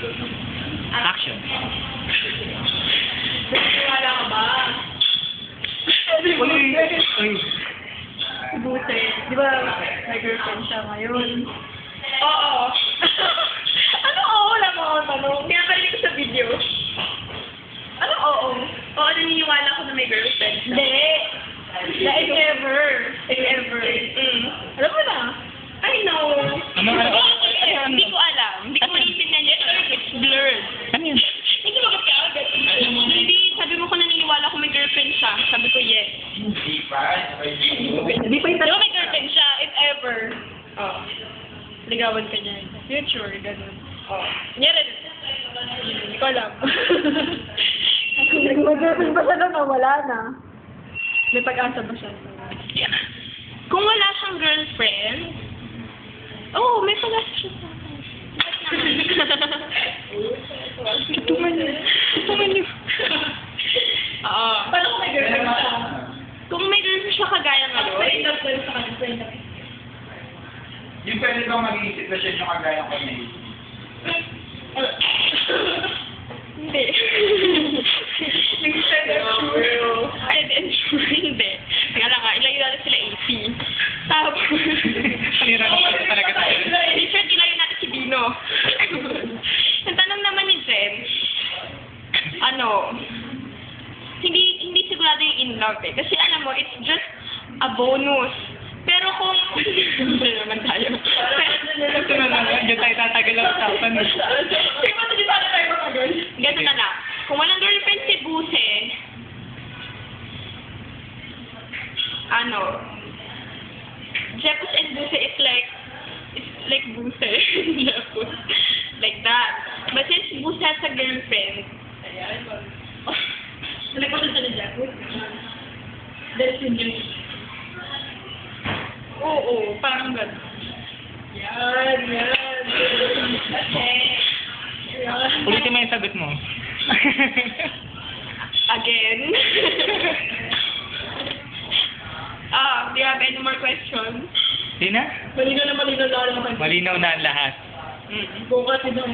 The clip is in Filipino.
Action. Wala ka ba? Uy! Uy! Buse. Di ba, may girlfriend siya ngayon? Oo. Ano oo? Wala mo akong tanong. Pinaparinig ko sa video. Ano oo? Oo, naniniwala ko na may girlfriend siya. Hindi. Na if ever. If ever. Alam mo na? I know. Ano? Hindi ko alam. Hindi ko maintindihan yun. It's blurred. Ano yun? Hindi mo ka agad. Hindi. Sabi mo ko naniniwala ko may girlfriend siya. Sabi ko yes. Di ba may girlfriend siya? If ever. Oh. Ligawan ka niya. Future. Ganun. Oh. Nyari. Hindi ko alam. Mag-girlfriend ba siya na wala na? May pag-asa ba siya? Kung wala siyang girlfriend, may pag-asa siya sa akin. Tutungan niyo. Tutungan niyo. Oo. Paano kung may girlfriend siya? Kung may girlfriend siya kagaya ngayon. Friend up sa kanya. Friend up. Yung pwede bang maging sitwasyon yung kagaya ko na yun? Hindi. Hindi. Kaya lang nga, ilayo natin sila AP. Tapos, Sira na pala talaga tayo. Richard, ilayo natin si Dino. Ang tanong naman ni Jen, hindi sigurado yung in love eh. Kasi alam mo, it's just a bonus. Pero kung, hindi naman tayo. Ito na naman, dyan tayo tatagal ang usapan. Sige ba, hindi tayo matagal? Ganun na lang. Kung walang girlfriend si Buse, Jepus and Buse is like Buse. Jepus. Like that. But since Buse has a girlfriend, like what is it, Jepus? That's in you. Oo, parang gano'n. Yan. Okay. Ulitin mo yung sagot mo. Again. Do you have any more questions? Di na? Malinaw na lang. Malinaw na ang lahat. Bukas ito.